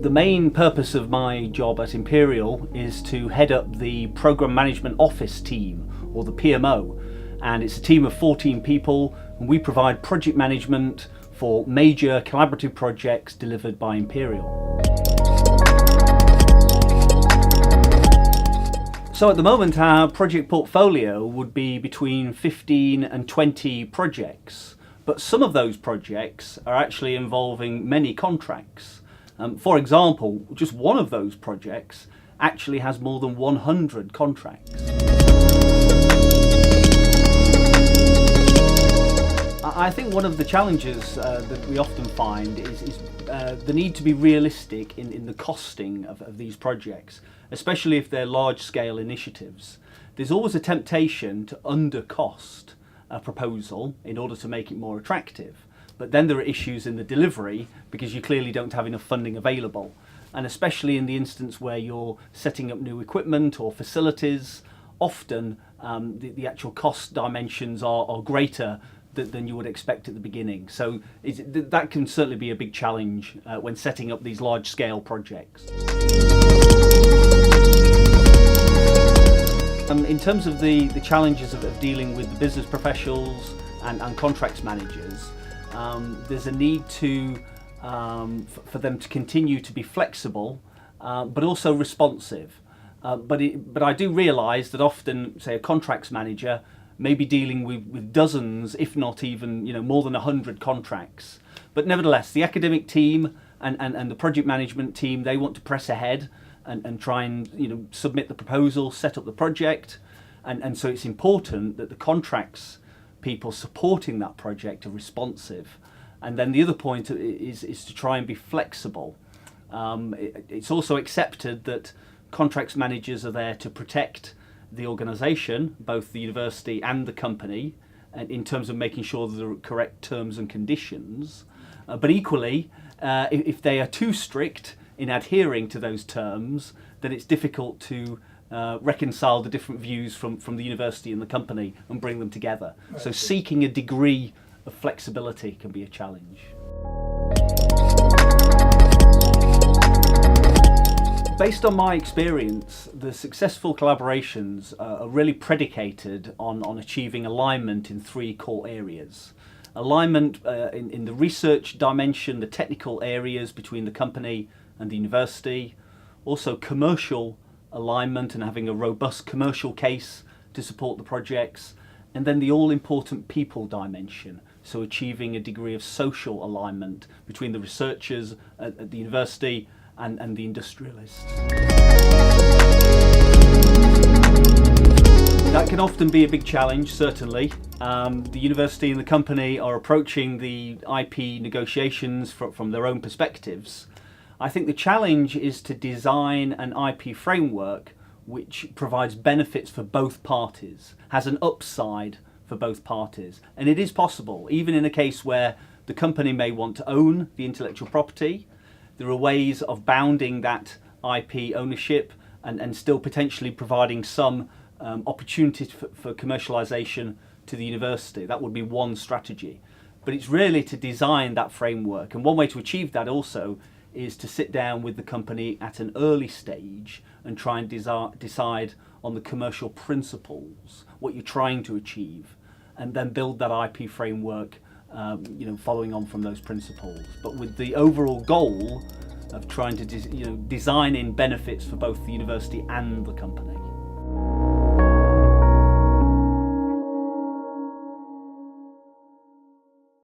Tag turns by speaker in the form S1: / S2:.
S1: The main purpose of my job at Imperial is to head up the Programme Management Office team, or the PMO, and it's a team of 14 people, and we provide project management for major collaborative projects delivered by Imperial. So at the moment our project portfolio would be between 15 and 20 projects, but some of those projects are actually involving many contracts. For example, just one of those projects actually has more than 100 contracts. I think one of the challenges that we often find is the need to be realistic in the costing of these projects, especially if they're large-scale initiatives. There's always a temptation to undercost a proposal in order to make it more attractive. But then there are issues in the delivery because you clearly don't have enough funding available. And especially in the instance where you're setting up new equipment or facilities, often the actual cost dimensions are greater than you would expect at the beginning. So that can certainly be a big challenge when setting up these large-scale projects. In terms of the challenges of dealing with the business professionals and contracts managers, there's a need for them to continue to be flexible, but also responsive. But I do realise that often, say, a contracts manager may be dealing with dozens, if not even more than 100 contracts. But nevertheless, the academic team and the project management team, they want to press ahead and try and submit the proposal, set up the project, and so it's important that the contracts people supporting that project are responsive. And then the other point is to try and be flexible. It's also accepted that contracts managers are there to protect the organisation, both the university and the company, and in terms of making sure that there are correct terms and conditions. But equally, if they are too strict in adhering to those terms, then it's difficult to reconcile the different views from the university and the company and bring them together. So seeking a degree of flexibility can be a challenge. Based on my experience, the successful collaborations are really predicated on achieving alignment in three core areas. Alignment in the research dimension, the technical areas between the company and the university. Also commercial alignment and having a robust commercial case to support the projects. And then the all-important people dimension, so achieving a degree of social alignment between the researchers at the university and the industrialists. That can often be a big challenge, certainly. The university and the company are approaching the IP negotiations from their own perspectives. I think the challenge is to design an IP framework which provides benefits for both parties, has an upside for both parties. And it is possible, even in a case where the company may want to own the intellectual property. There are ways of bounding that IP ownership and still potentially providing some opportunities for commercialisation to the university. That would be one strategy. But it's really to design that framework. And one way to achieve that also is to sit down with the company at an early stage and try and decide on the commercial principles, what you're trying to achieve, and then build that IP framework following on from those principles, but with the overall goal of trying to design in benefits for both the university and the company.